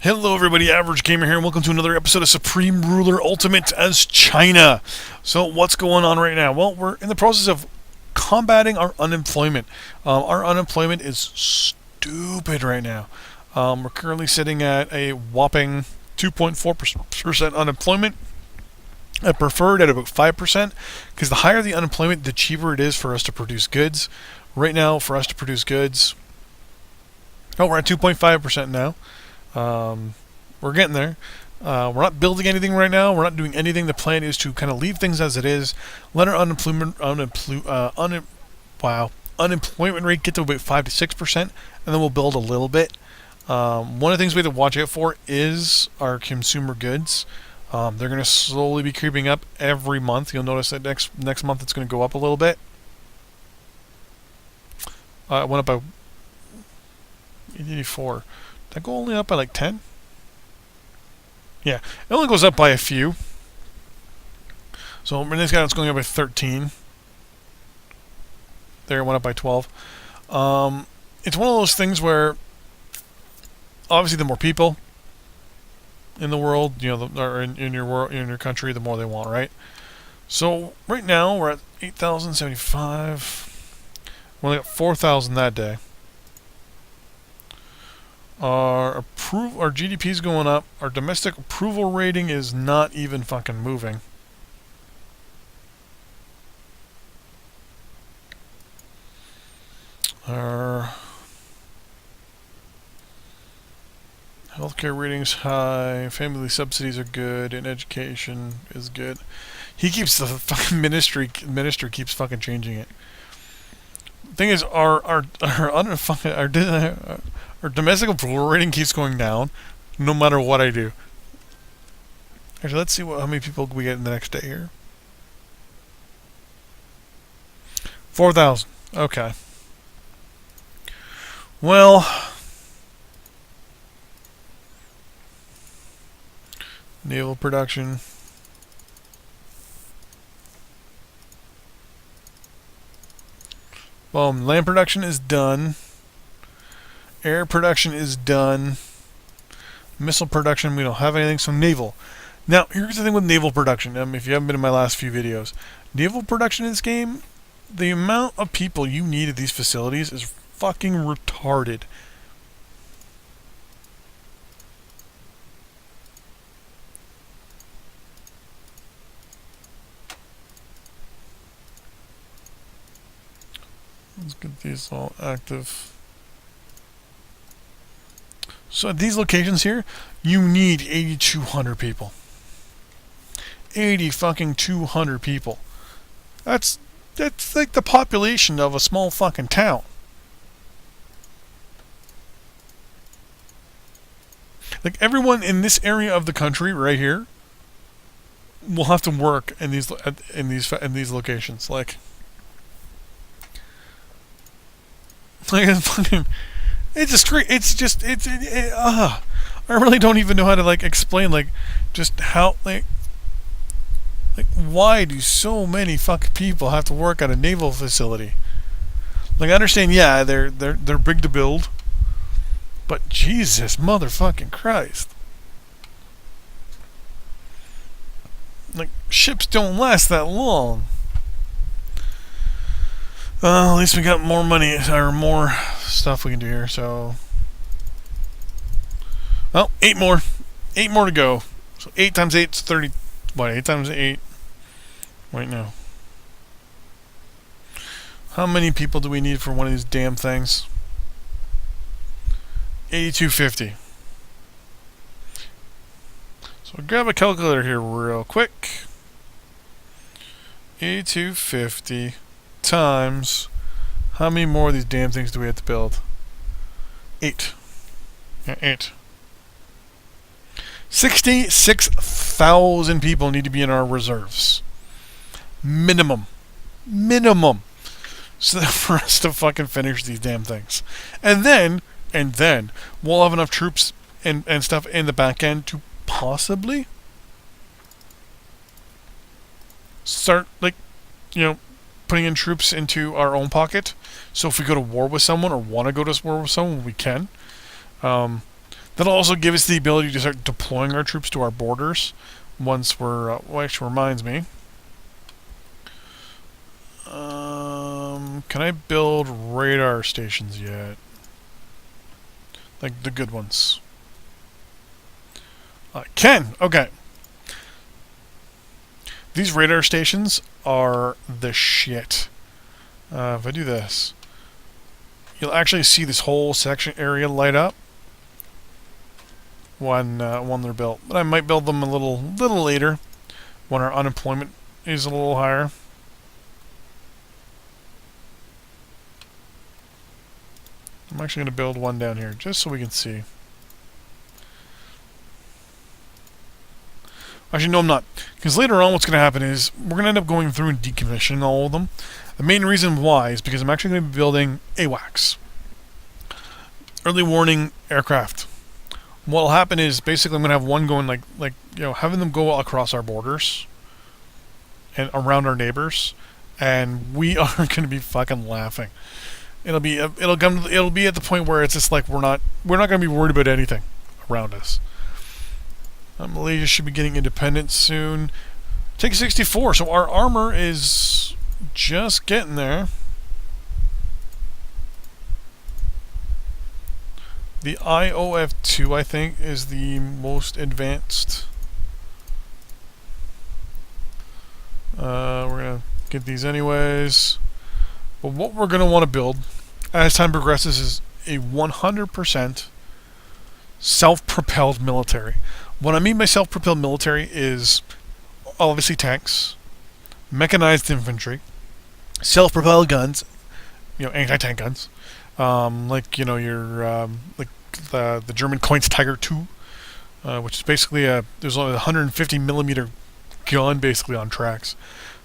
Hello everybody, Average Gamer here, and welcome to another episode of Supreme Ruler Ultimate as China. So what's going on right now? Well, we're in the process of combating our unemployment. Our unemployment is stupid right now. We're currently sitting at a whopping 2.4% unemployment. I prefer it at about 5%, because the higher the unemployment, the cheaper it is for us to produce goods. Right now, for us to produce goods, we're at 2.5% now. We're getting there. We're not building anything right now. We're not doing anything. The plan is to kind of leave things as it is. Let our unemployment rate get to about 5 to 6%, and then we'll build a little bit. One of the things we have to watch out for is our consumer goods. They're going to slowly be creeping up every month. You'll notice that next month it's going to go up a little bit. It went up by 84. Did that go only up by like 10? Yeah, it only goes up by a few. So in this guy, it's going up by 13. There, it went up by 12. It's one of those things where, obviously, the more people in the world, or in your world, in your country, the more they want, right? So right now we're at 8,075. We only got 4,000 that day. Our GDP is going up. Our domestic approval rating is not even fucking moving. Our healthcare rating's high. Family subsidies are good, and education is good. He keeps the fucking minister keeps fucking changing it. Thing is, our domestic approval rating keeps going down, no matter what I do. Actually, let's see how many people we get in the next day here. 4,000. Okay. Well, naval production. Land production is done. Air production is done. Missile production, we don't have anything, so naval. Now, here's the thing with naval production. If you haven't been in my last few videos, naval production in this game, the amount of people you need at these facilities is fucking retarded. Let's get these all active. So at these locations here, you need 8,200 people. 200 people. That's like the population of a small fucking town. Like everyone in this area of the country right here will have to work in these locations. It's just great. I really don't even know how to explain just how why do so many fucking people have to work at a naval facility? I understand, yeah, they're big to build, but Jesus motherfucking Christ. Ships don't last that long. At least we got more money, or more stuff we can do here, so... Well, 8 more. 8 more to go. So 8 times 8 is 30... What, 8 times 8? Wait, no. How many people do we need for one of these damn things? 8,250. So I'll grab a calculator here real quick. 8,250... times how many more of these damn things do we have to build? 8. Yeah, 8. 66,000 people need to be in our reserves. Minimum. So that for us to fucking finish these damn things. And then we'll have enough troops and stuff in the back end to possibly start putting in troops into our own pocket. So if we go to war with someone or want to go to war with someone, we can. That'll also give us the ability to start deploying our troops to our borders once we're... well, actually reminds me. Can I build radar stations yet? Like the good ones. I can! Okay. These radar stations are the shit. If I do this, you'll actually see this whole section area light up when they're built. But I might build them a little later when our unemployment is a little higher. I'm actually going to build one down here just so we can see. Actually, no, I'm not. Because later on what's going to happen is we're going to end up going through and decommissioning all of them. The main reason why is because I'm actually going to be building AWACS. Early warning aircraft. What will happen is basically I'm going to have one going like having them go across our borders and around our neighbors, and we are going to be fucking laughing. It'll be at the point where it's just like we're not going to be worried about anything around us. Malaysia should be getting independence soon. Take 64, so our armor is just getting there. The IOF-2, I think, is the most advanced. We're going to get these anyways. But what we're going to want to build as time progresses is a 100% self-propelled military. What I mean by self-propelled military is obviously tanks, mechanized infantry, self-propelled guns, anti-tank guns, like your like the German Koinz Tiger II, which is basically there's only a 150 millimeter gun basically on tracks.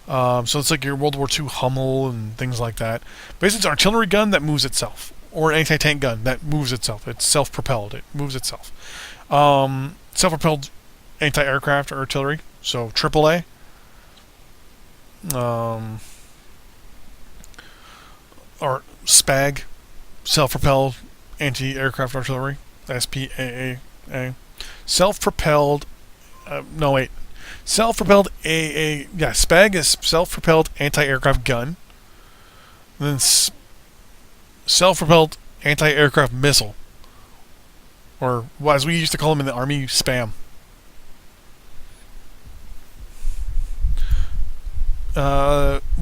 So it's like your World War II Hummel and things like that. Basically, it's an artillery gun that moves itself, or an anti-tank gun that moves itself. It's self-propelled. It moves itself. Self-propelled anti-aircraft artillery, so AAA. Or SPAG, self-propelled anti-aircraft artillery, SPAA. Self-propelled, self-propelled AA, yeah, SPAG is self-propelled anti-aircraft gun. And then self-propelled anti-aircraft missile. Or, as we used to call them in the Army, SPAM.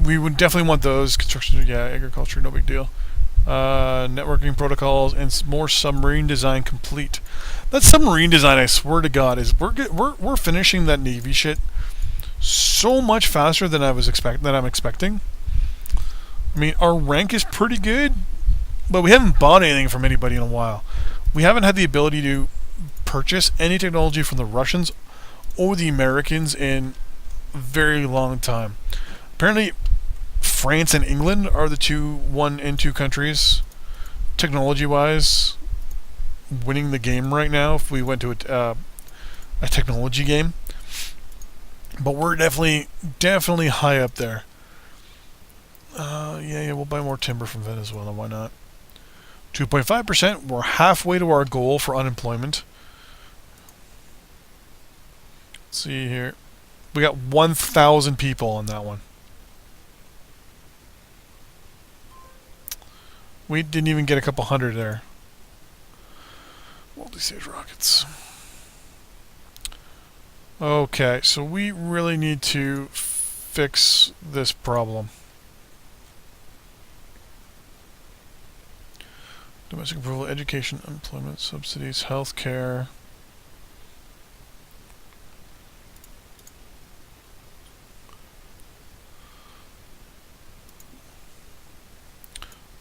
We would definitely want those. Construction, yeah, agriculture, no big deal. Networking protocols and more submarine design complete. That submarine design, I swear to God, is we're finishing that Navy shit so much faster than I'm expecting. I mean, our rank is pretty good, but we haven't bought anything from anybody in a while. We haven't had the ability to purchase any technology from the Russians or the Americans in a very long time. Apparently, France and England are the 1 and 2 countries, technology-wise, winning the game right now. If we went to a technology game, but we're definitely high up there. Yeah, we'll buy more timber from Venezuela. Why not? 2.5%. We're halfway to our goal for unemployment. Let's see here. We got 1,000 people on that one. We didn't even get a couple hundred there. Multi-stage rockets. Okay, so we really need to fix this problem. Domestic approval, education, employment, subsidies, healthcare.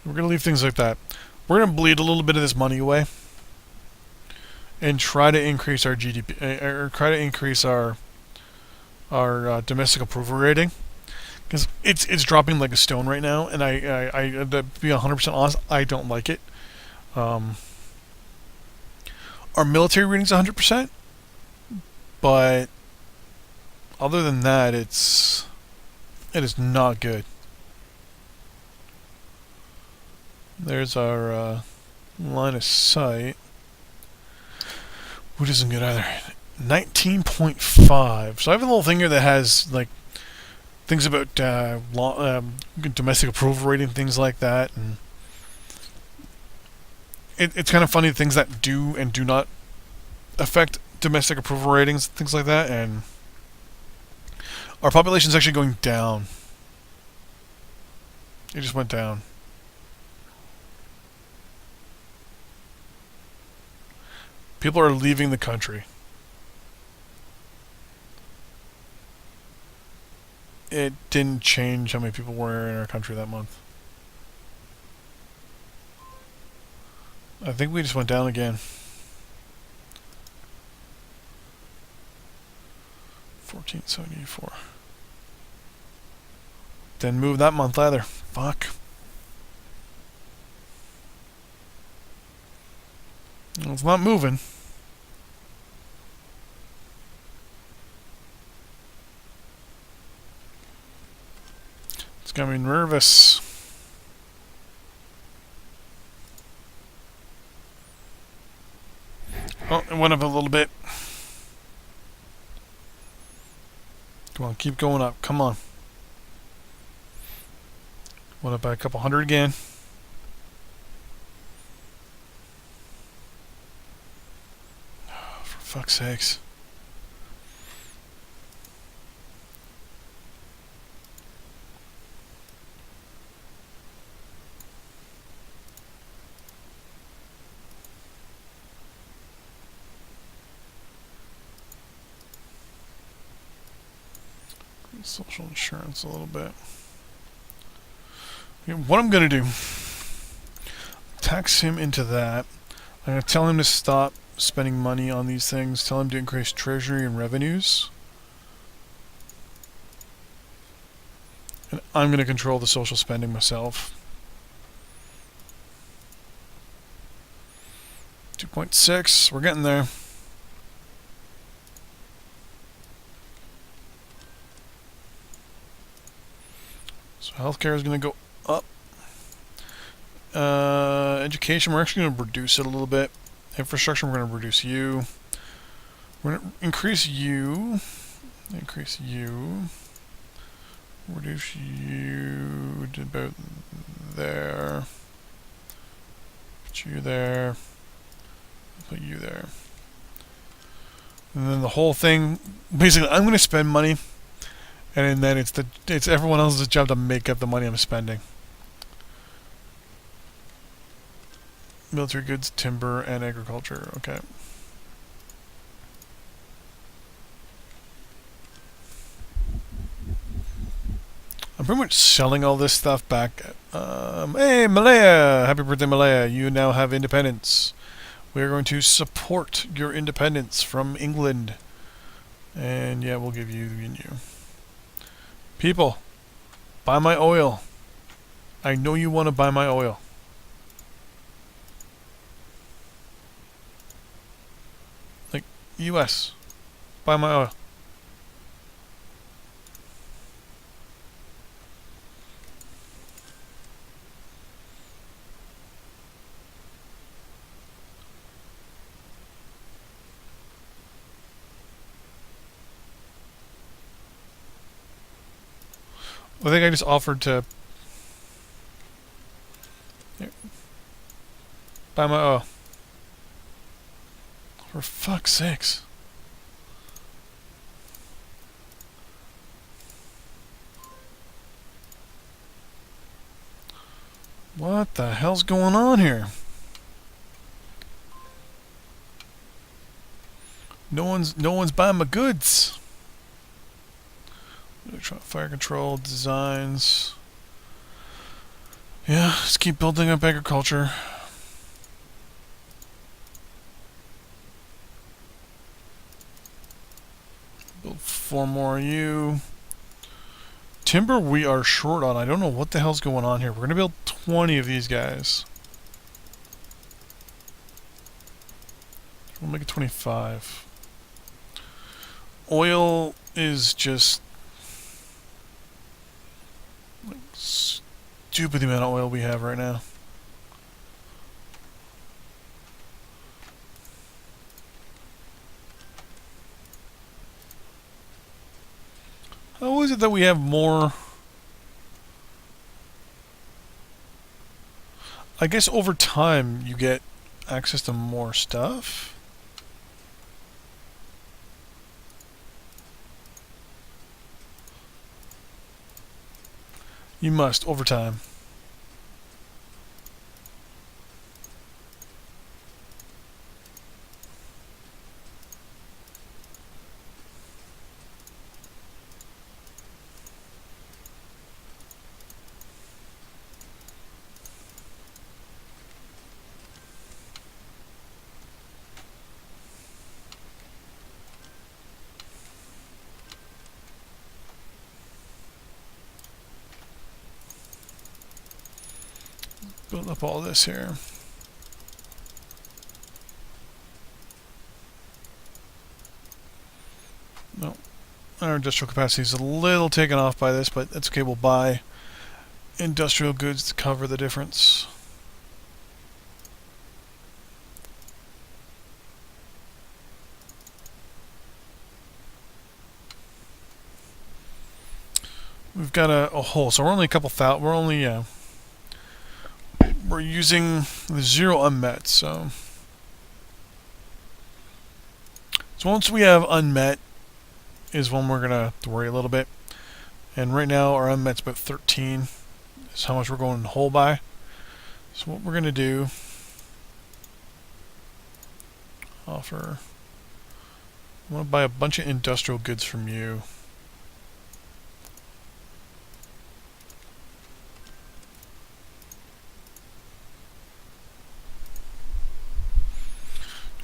We're going to leave things like that. We're going to bleed a little bit of this money away and try to increase our GDP, or try to increase our domestic approval rating, because it's dropping like a stone right now, and I to be 100% honest, I don't like it. Our military rating's 100%, but other than that, it is not good. There's our line of sight. Which isn't good either. 19.5. So I have a little thing here that has like things about domestic approval rating, things like that, and it's kind of funny things that do and do not affect domestic approval ratings, things like that, and our population is actually going down. It just went down. People are leaving the country. It didn't change how many people were in our country that month. I think we just went down again. 1474. Didn't move that month either. Fuck. Well, it's not moving. It's got me nervous. Oh, it went up a little bit. Come on, keep going up. Come on. Went up by a couple hundred again. Oh, for fuck's sakes. Social insurance a little bit. Okay, what I'm going to do, tax him into that. I'm going to tell him to stop spending money on these things. Tell him to increase treasury and revenues. And I'm going to control the social spending myself. 2.6, we're getting there. So healthcare is going to go up. Education, we're actually going to reduce it a little bit. Infrastructure, we're going to reduce you. We're going to increase you. Increase you. Reduce you to about there. Put you there. Put you there. And then the whole thing, basically, I'm going to spend money. And then it's everyone else's job to make up the money I'm spending. Military goods, timber, and agriculture. Okay. I'm pretty much selling all this stuff back. Hey, Malaya! Happy birthday, Malaya. You now have independence. We are going to support your independence from England. And yeah, we'll give you the you. People, buy my oil. I know you want to buy my oil. Like, US, buy my oil. I think I just offered to buy my oil. For fuck's sakes. What the hell's going on here? No one's buying my goods. Fire control, designs. Yeah, just keep building up agriculture. Build 4 more of you. Timber we are short on. I don't know what the hell's going on here. We're going to build 20 of these guys. We'll make it 25. Oil is just like stupid the amount of oil we have right now. How is it that we have more? I guess over time you get access to more stuff. You must over time. Build up all this here. No. Our industrial capacity is a little taken off by this, but that's okay. We'll buy industrial goods to cover the difference. We've got a hole, so we're only a couple thousand. We're only we're using the 0 unmet. So once we have unmet, is when we're gonna have to worry a little bit. And right now our unmet's about 13. Is how much we're going whole by. So what we're gonna do, offer. I want to buy a bunch of industrial goods from you.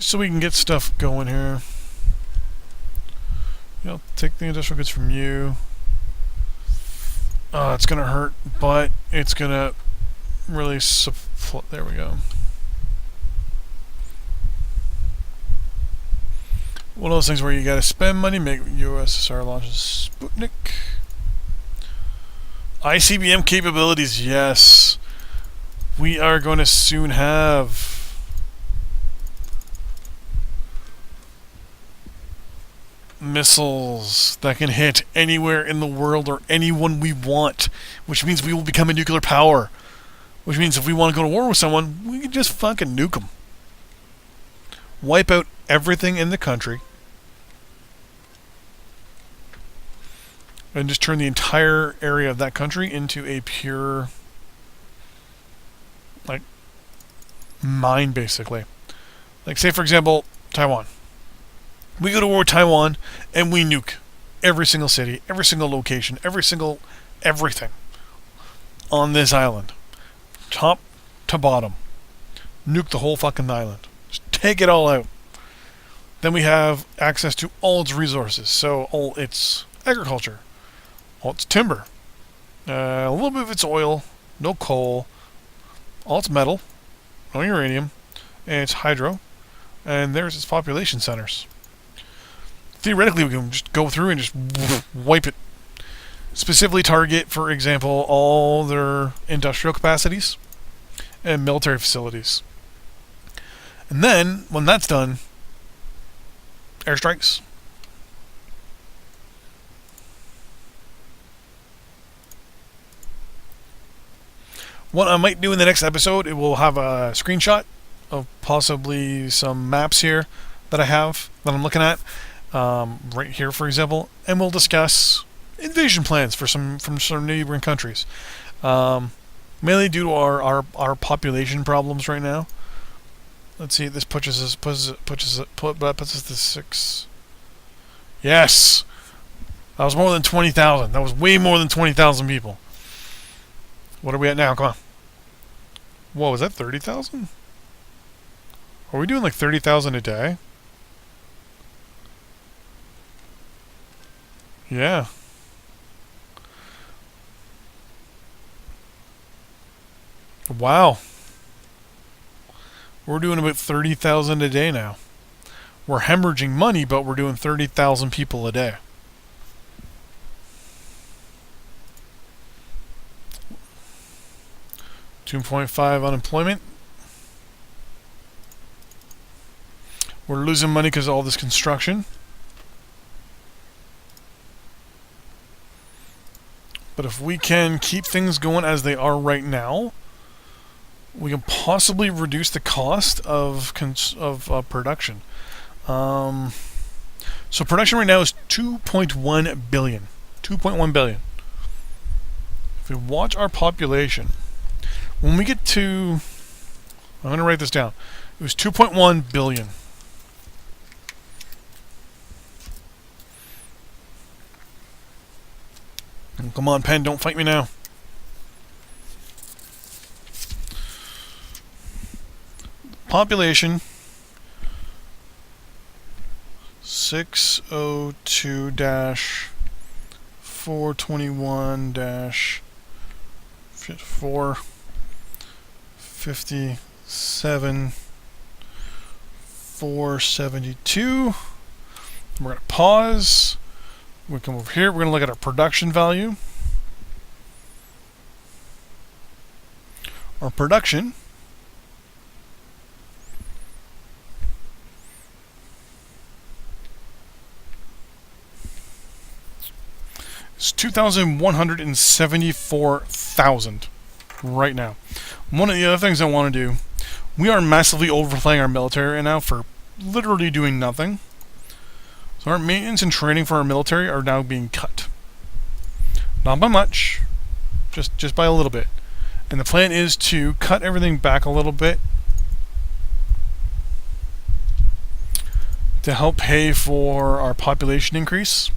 So we can get stuff going here. You know, take the industrial goods from you. It's gonna hurt, but it's gonna really there we go. One of those things where you gotta spend money, make USSR launches Sputnik. ICBM capabilities, yes. We are going to soon have missiles that can hit anywhere in the world or anyone we want, which means we will become a nuclear power. Which means if we want to go to war with someone, we can just fucking nuke them. Wipe out everything in the country. And just turn the entire area of that country into a pure, like, mine, basically. Like, say, for example, Taiwan. We go to war with Taiwan, and we nuke every single city, every single location, every single everything on this island. Top to bottom. Nuke the whole fucking island. Just take it all out. Then we have access to all its resources. So all its agriculture, all its timber, a little bit of its oil, no coal, all its metal, no uranium, and its hydro, and there's its population centers. Theoretically, we can just go through and just wipe it. Specifically target, for example, all their industrial capacities and military facilities. And then, when that's done, airstrikes. What I might do in the next episode, it will have a screenshot of possibly some maps here that I have, that I'm looking at. Right here, for example, and we'll discuss invasion plans for some neighboring countries. Mainly due to our population problems right now. Let's see. This puts us to 6. Yes, that was more than 20,000. That was way more than 20,000 people. What are we at now? Come on. Whoa, is that 30,000? Are we doing like 30,000 a day? Yeah. Wow. We're doing about 30,000 a day now. We're hemorrhaging money, but we're doing 30,000 people a day. .5 unemployment. We're losing money because of all this construction. But if we can keep things going as they are right now, we can possibly reduce the cost of production. So production right now is 2.1 billion. 2.1 billion. If we watch our population, when we get to, I'm going to write this down. It was 2.1 billion. Come on, pen, don't fight me now. Population 602-427 472. We're going to pause. We come over here. We're going to look at our production value. Our production is 2,174,000 right now. One of the other things I want to do, we are massively overplaying our military right now for literally doing nothing. So our maintenance and training for our military are now being cut. Not by much, just by a little bit. And the plan is to cut everything back a little bit to help pay for our population increase.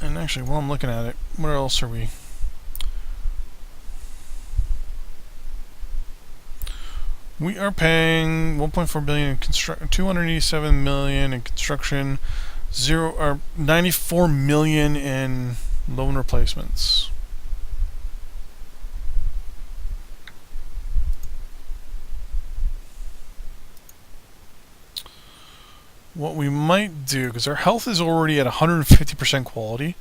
And actually, while I'm looking at it, where else are we? We are paying 1.4 billion in construction, 287 million in construction, 94 million in loan replacements. What we might do, because our health is already at 150% quality,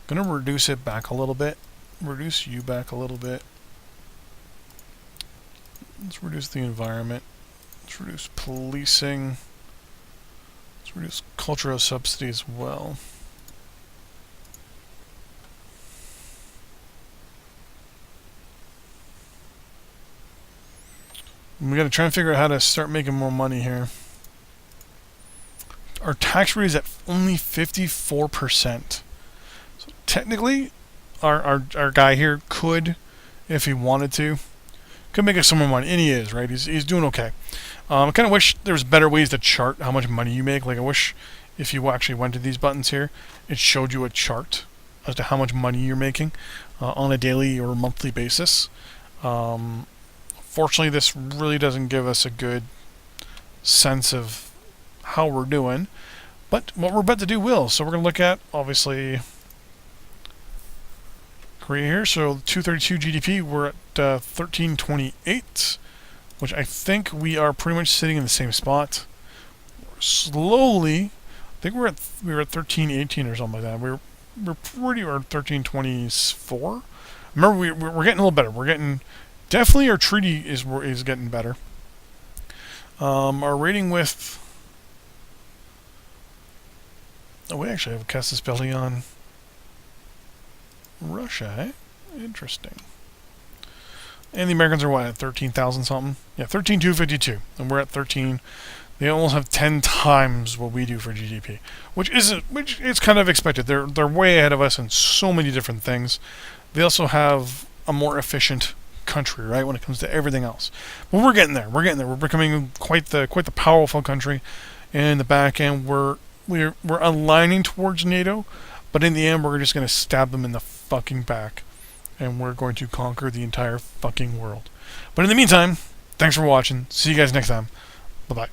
I'm going to reduce it back a little bit. Reduce you back a little bit. Let's reduce the environment. Let's reduce policing. Let's reduce cultural subsidy as well. And we got to try and figure out how to start making more money here. Our tax rate is at only 54%. So technically, our guy here could, if he wanted to, could make us some more money, and he is, right? He's doing okay. I kind of wish there was better ways to chart how much money you make. Like, I wish if you actually went to these buttons here, it showed you a chart as to how much money you're making on a daily or monthly basis. Fortunately, this really doesn't give us a good sense of how we're doing, but what we're about to do will. So we're going to look at, obviously, Korea here. So 232 GDP, we're at 1328, which I think we are pretty much sitting in the same spot. Slowly, I think we were at 1318 or something like that. We're pretty, or 1324. Remember, we're getting a little better. We're getting, definitely our treaty is getting better. Our rating with, oh, we actually have a Casus Belli on Russia, eh? Interesting. And the Americans are what, at 13,000 something? Yeah, 13,252, and we're at 13. They almost have 10 times what we do for GDP, which is kind of expected. They're way ahead of us in so many different things. They also have a more efficient country, right, when it comes to everything else. But we're getting there. We're getting there. We're becoming quite the powerful country. And in the back end, we're aligning towards NATO, but in the end, we're just going to stab them in the fucking back, and we're going to conquer the entire fucking world. But in the meantime, thanks for watching. See you guys next time. Bye-bye.